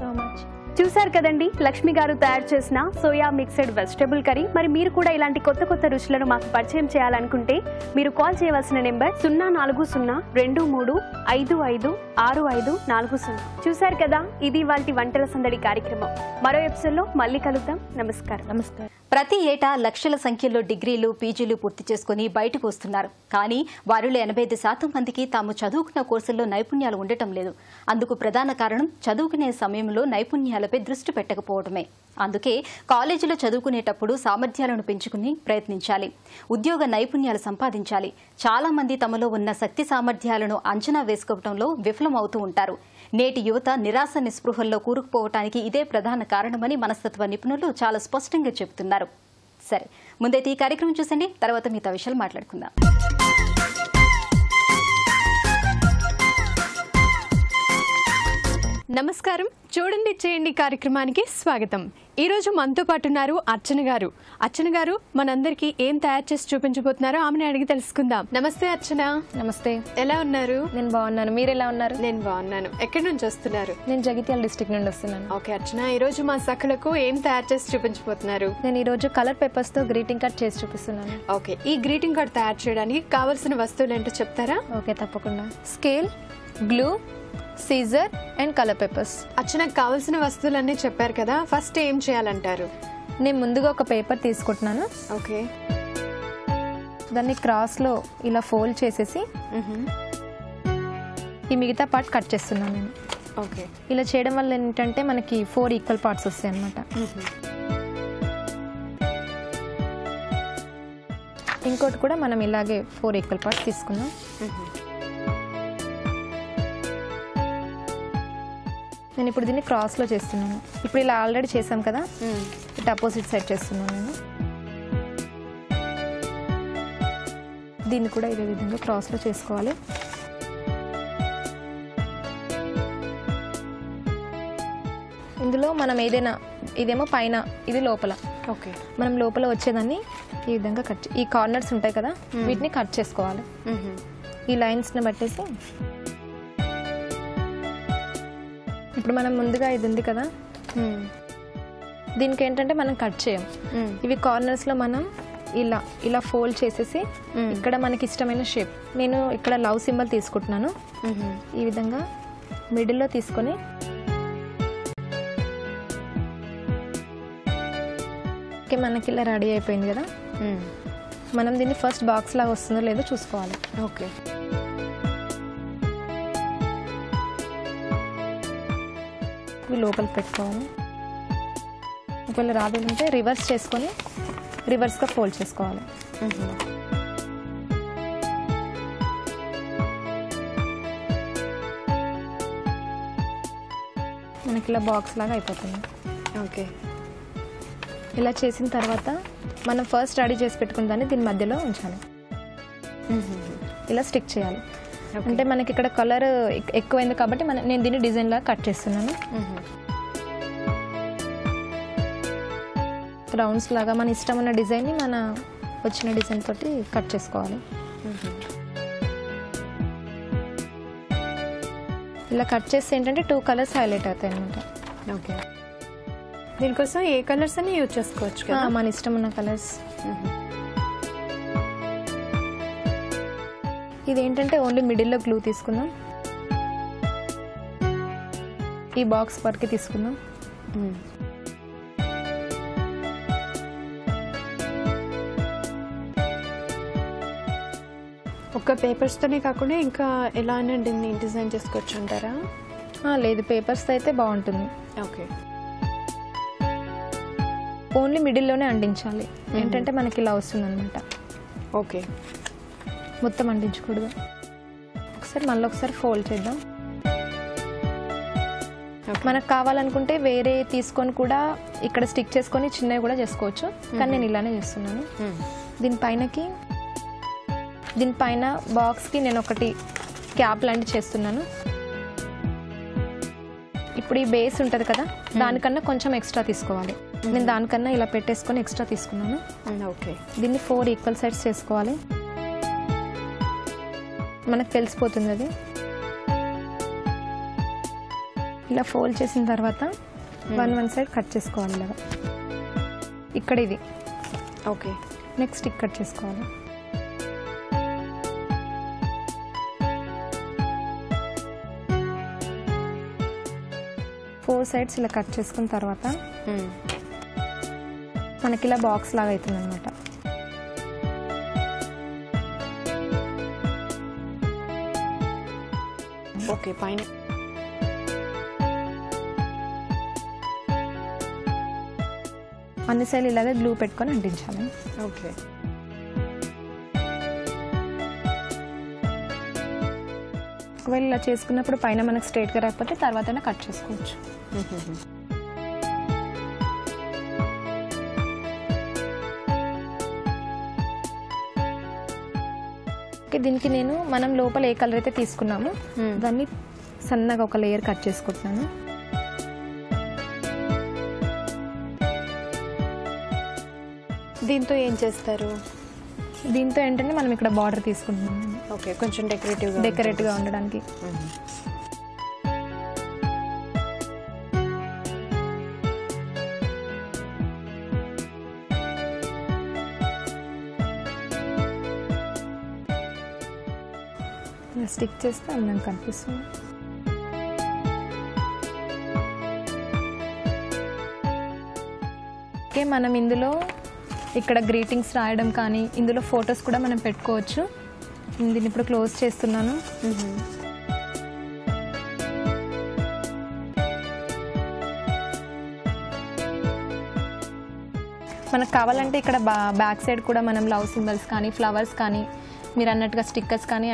so much. చూశారు కదండి లక్ష్మి గారు తయారు చేసిన సోయా మిక్స్డ్ వెజిటేబుల్ కర్రీ. మరి మీరు కూడా ఇలాంటి కొత్త కొత్త రుచులను మాకు పరిచయం చేయాలనుకుంటే మీరు కాల్ చేయవలసిన నెంబర్ 040-2355-5540. చూశారు కదా, ఇది ఇవాల్టి వంటల సందడి కార్యక్రమం. మరో ఎపిసోడ్లో మళ్ళీ కలుద్దాం. నమస్కారం. ప్రతి ఏటా లక్షల సంఖ్యలో డిగ్రీలు, పీజీలు పూర్తి చేసుకుని బయటకు వస్తున్నారు. కానీ వారిలో 85% మందికి తాము చదువుకున్న కోర్సుల్లో నైపుణ్యాలు ఉండటం లేదు. అందుకు ప్రధాన కారణం చదువుకునే సమయంలో నైపుణ్యాలపై దృష్టి పెట్టకపోవడమే. అందుకే కాలేజీలో చదువుకునేటప్పుడు సామర్థ్యాలను పెంచుకుని ప్రయత్నించాలి, ఉద్యోగ నైపుణ్యాలు సంపాదించాలి. చాలా మంది తమలో ఉన్న శక్తి సామర్థ్యాలను అంచనా వేసుకోవడంలో విఫలమవుతూ ఉంటారు. నేటి యువత నిరాశ నిస్పృహల్లో కూరుకుపోవటానికి ఇదే ప్రధాన కారణమని మనస్తత్వ నిపుణులు చాలా స్పష్టంగా చెబుతున్నారు. సరే, ముందైతే ఈ కార్యక్రమం చూసండి, తర్వాత మిగతా విషయాలు మాట్లాడుకుందాం. నమస్కారం. చూడండి చేయండి కార్యక్రమానికి స్వాగతం. ఈరోజు మనతో పాటు ఉన్నారు అర్చన గారు. అర్చన గారు మనందరికీ ఏం తయారు చేసి చూపించబోతున్నారో ఆమెను అడిగి తెలుసుకుందాం. నమస్తే అర్చన. నమస్తే. ఎలా ఉన్నారు? నేను బాగున్నాను, మీరు ఎలా ఉన్నారు? నేను బాగున్నాను. ఎక్కడి నుంచి వస్తున్నారు? నేను జగిత్యాల డిస్ట్రిక్ట్ నుండి వస్తున్నాను. ఓకే అర్చన, ఈ రోజు మా సఖులకు ఏం తయారు చేసి చూపించబోతున్నారు? నేను ఈ రోజు కలర్ పేపర్స్ తో గ్రీటింగ్ కార్డ్ చేసి చూపిస్తున్నాను. ఓకే, ఈ గ్రీటింగ్ కార్డ్ తయారు చేయడానికి కావాల్సిన వస్తువులు ఏంటో చెప్తారా? ఓకే, తప్పకుండా. Scale, glue, scissor and colour papers. అర్చనకు కావాల్సిన వస్తువులన్నీ చెప్పారు కదా, ఫస్ట్ ఏం చేయాలంటారు? నేను ముందుగా ఒక పేపర్ తీసుకుంటున్నాను. ఓకే, దాన్ని క్రాస్ లో ఇలా ఫోల్డ్ చేసేసి ఈ మిగతా పార్ట్ కట్ చేస్తున్నాను నేను. ఓకే, ఇలా చేయడం వల్ల ఏంటంటే మనకి 4 ఈక్వల్ పార్ట్స్ వస్తాయి అన్నమాట. ఇంకోటి కూడా మనం ఇలాగే 4 ఈక్వల్ పార్ట్స్ తీసుకుందాం. నేను ఇప్పుడు దీన్ని క్రాస్ లో చేస్తున్నాను. ఇప్పుడు ఇలా ఆల్రెడీ చేసాం కదా, ఇటు అపోజిట్ సైడ్ చేస్తున్నాను నేను. దీన్ని కూడా ఇదే విధంగా క్రాస్ లో చేసుకోవాలి. ఇందులో మనం ఏదైనా, ఇదేమో పైన, ఇది లోపల. ఓకే, మనం లోపల వచ్చేదాన్ని ఈ విధంగా కట్, ఈ కార్నర్స్ ఉంటాయి కదా వీటిని కట్ చేసుకోవాలి. ఈ లైన్స్ ని బట్టేసి ఇప్పుడు మనం ముందుగా ఇది ఉంది కదా, దీనికి ఏంటంటే మనం కట్ చేయం. ఇవి కార్నర్స్ లో మనం ఇలా ఇలా ఫోల్డ్ చేసేసి ఇక్కడ మనకి ఇష్టమైన షేప్, నేను ఇక్కడ లవ్ సింబల్ తీసుకుంటున్నాను. ఈ విధంగా మిడిల్లో తీసుకొని మనకి ఇలా రెడీ అయిపోయింది కదా. మనం దీన్ని ఫస్ట్ బాక్స్ లాగా వస్తుందో లేదో చూసుకోవాలి. ఓకే, ఇవి లోపలికి పెట్టుకోవాలి. ఒకవేళ రాదంటే రివర్స్ చేసుకొని రివర్స్గా ఫోల్డ్ చేసుకోవాలి. మనకి ఇలా బాక్స్ లాగా అయిపోతుంది. ఓకే, ఇలా చేసిన తర్వాత మనం ఫస్ట్ రెడీ చేసి పెట్టుకున్న దాన్ని దీని మధ్యలో ఉంచాలి. ఇలా స్టిక్ చేయాలి. అంటే మనకి ఇక్కడ కలర్ ఎక్కువైంది కాబట్టి నేను దీన్ని డిజైన్ లాగా కట్ చేస్తున్నాను. రౌండ్స్ లాగా మన ఇష్టం ఉన్న డిజైన్ని మన వచ్చిన డిజైన్ తోటి కట్ చేసుకోవాలి. ఇలా కట్ చేస్తే ఏంటంటే 2 కలర్స్ హైలైట్ అవుతాయి అనమాట. ఓకే, దీనికోసం ఏ కలర్స్ అని యూజ్ చేసుకోవచ్చు కదా? మన ఇష్టం ఉన్న కలర్స్. ఇదేంటంటే ఓన్లీ మిడిల్లో గ్లూ తీసుకుందాం. ఈ బాక్స్ వరకు తీసుకుందాం. ఒక్క పేపర్స్తోనే కాకుండా ఇంకా ఎలా దీన్ని డిజైన్ చేసుకోవచ్చు అంటారా? లేదు, పేపర్స్ అయితే బాగుంటుంది. ఓకే, ఓన్లీ మిడిల్లోనే అంటించాలి. ఏంటంటే మనకి ఇలా వస్తుంది అనమాట. ఓకే, మొత్తం అంటించకూడదు. మళ్ళీ ఒకసారి ఫోల్డ్ చేద్దాం. మనకు కావాలనుకుంటే వేరే తీసుకొని కూడా ఇక్కడ స్టిక్ చేసుకొని చిన్నవి కూడా చేసుకోవచ్చు, కానీ నేను ఇలానే చేస్తున్నాను. దీనిపైన బాక్స్కి నేను ఒకటి క్యాప్ లాంటి చేస్తున్నాను. ఇప్పుడు ఈ బేస్ ఉంటుంది కదా, దానికన్నా కొంచెం ఎక్స్ట్రా తీసుకోవాలి. నేను దానికన్నా ఇలా పెట్టేసుకొని ఎక్స్ట్రా తీసుకున్నాను. ఓకే, దీన్ని 4 ఈక్వల్ సైడ్స్ చేసుకోవాలి. మనకు తెలిసిపోతుంది అది. ఇలా ఫోల్డ్ చేసిన తర్వాత 1 సైడ్ కట్ చేసుకోవాలి ఇలాగా. ఇక్కడ ఇది. ఓకే, నెక్స్ట్ ఇక్కడ కట్ చేసుకోవాలి. ఫోర్ సైడ్స్ ఇలా కట్ చేసుకున్న తర్వాత మనకి ఇలా బాక్స్ లాగా అవుతుంది అనమాట. ఓకే, పైన అన్ని సైడ్లు ఇలాగే గ్లూ పెట్టుకొని అంటించాలి. ఓకే, ఒకవేళ ఇలా చేసుకున్నప్పుడు పైన మనకు స్ట్రైట్గా రాకపోతే తర్వాత కట్ చేసుకోవచ్చు. దీనికి మనం లోపల ఏ కలర్ అయితే తీసుకున్నామో దాన్ని సన్నగా ఒక లేయర్ కట్ చేసుకుంటున్నాను. దీంతో ఏం చేస్తారు? దీంతో ఏంటంటే మనం ఇక్కడ బార్డర్ తీసుకుంటున్నాం. ఓకే, కొంచెం డెకరేటివ్గా ఉండడానికి. స్టిక్ చేస్తే అందంగా కనిపిస్తుంది. ఓకే, మనం ఇందులో ఇక్కడ గ్రీటింగ్స్ రాయడం కానీ ఇందులో ఫొటోస్ కూడా మనం పెట్టుకోవచ్చు. దీన్ని ఇప్పుడు క్లోజ్ చేస్తున్నాను. మనకు కావాలంటే ఇక్కడ బ్యాక్ సైడ్ కూడా మనం లవ్ సింబల్స్ కానీ ఫ్లవర్స్ కానీ మీరు అన్నట్టుగా స్టిక్కర్స్ కానీ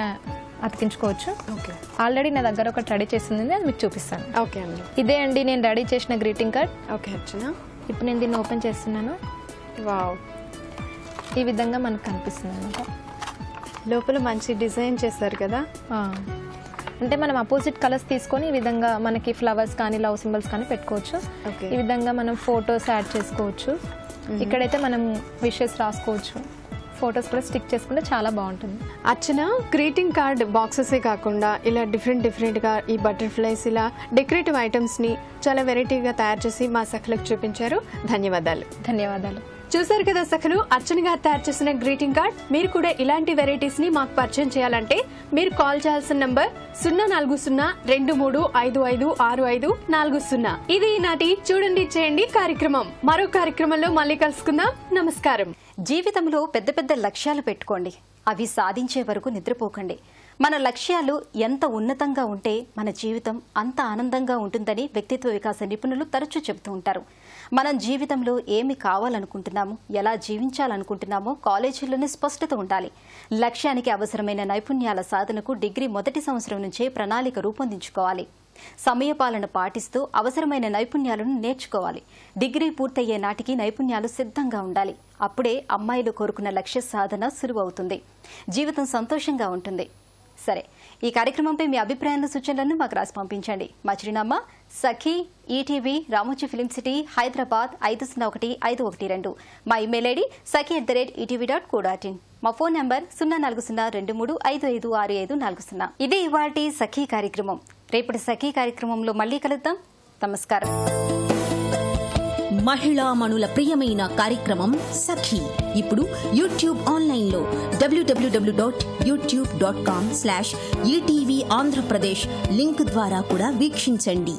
అతికించుకోవచ్చు. ఓకే, ఆల్రెడీ నా దగ్గర ఒకటి రెడీ చేసింది, అది మీకు చూపిస్తాను. ఓకే అండి, ఇదే అండి నేను రెడీ చేసిన గ్రీటింగ్ కార్డ్. ఓకే అర్చన, ఇప్పుడు నేను దీన్ని ఓపెన్ చేస్తున్నాను. వావ్, ఈ విధంగా మనకు కనిపిస్తుంది అన్నమాట. లోపల మంచి డిజైన్ చేస్తారు కదా. అంటే మనం అపోజిట్ కలర్స్ తీసుకొని ఈ విధంగా మనకి ఫ్లవర్స్ కానీ లవ్ సింబల్స్ కానీ పెట్టుకోవచ్చు. ఈ విధంగా మనం ఫొటోస్ యాడ్ చేసుకోవచ్చు. ఇక్కడైతే మనం విషెస్ రాసుకోవచ్చు. ఫొటోస్ కూడా స్టిక్ చేసుకుంటే చాలా బాగుంటుంది. అర్చన, గ్రీటింగ్ కార్డ్ బాక్సెసే కాకుండా ఇలా డిఫరెంట్గా ఈ బటర్ఫ్లైస్ ఇలా డెకరేటివ్ ఐటమ్స్ని చాలా వెరైటీగా తయారు చేసి మా సఖలకు చూపించారు. ధన్యవాదాలు. ధన్యవాదాలు. చూసారు కదా సఖలు, అర్చన గారు తయారు చేసిన గ్రీటింగ్ కార్డ్. మీరు కూడా ఇలాంటి వెరైటీస్ ని మాకు పరిచయం చేయాలంటే మీరు కాల్ చేయాల్సిన నంబర్ 04023556540. ఇది ఈనాటి చూడండి చేయండి కార్యక్రమం. మరో కార్యక్రమంలో మళ్ళీ కలుసుకుందాం. నమస్కారం. జీవితంలో పెద్ద పెద్ద లక్ష్యాలు పెట్టుకోండి, అవి సాధించే వరకు నిద్రపోకండి. మన లక్ష్యాలు ఎంత ఉన్నతంగా ఉంటే మన జీవితం అంత ఆనందంగా ఉంటుందని వ్యక్తిత్వ వికాస నిపుణులు తరచూ చెబుతూ ఉంటారు. మనం జీవితంలో ఏమి కావాలనుకుంటున్నామో, ఎలా జీవించాలనుకుంటున్నామో కాలేజీల్లోనే స్పష్టత ఉండాలి. లక్ష్యానికి అవసరమైన నైపుణ్యాల సాధనకు డిగ్రీ మొదటి సంవత్సరం నుంచే ప్రణాళిక రూపొందించుకోవాలి. సమయపాలన పాటిస్తూ అవసరమైన నైపుణ్యాలను నేర్చుకోవాలి. డిగ్రీ పూర్తయ్యే నాటికి నైపుణ్యాలు సిద్ధంగా ఉండాలి. అప్పుడే అమ్మాయిలు కోరుకున్న లక్ష్య సాధన సులువవుతుంది, జీవితం సంతోషంగా ఉంటుంది. సరే, ఈ కార్యక్రమంపై మీ అభిప్రాయాలను, సూచనలను మాకు రాసి పంపించండి. మా చిరునామా Sakhi, ETV, Ramoji film city, Hyderabad 501-512. మా ఇమెయిల్ ఐడి saki@etv.co.in. మా ఫోన్ నంబర్ 04023556540. ఇదే ఇవాల్టి సఖీ కార్యక్రమం. రేపటి సఖీ కార్యక్రమంలో మళ్ళీ కలుద్దాం. నమస్కారం. మహిళా మణుల ప్రియమైన కార్యక్రమం సఖీ ఇప్పుడు యూట్యూబ్ ఆన్లైన్లో www.youtube.com/ETV ఆంధ్రప్రదేశ్ లింక్ ద్వారా కూడా వీక్షించండి.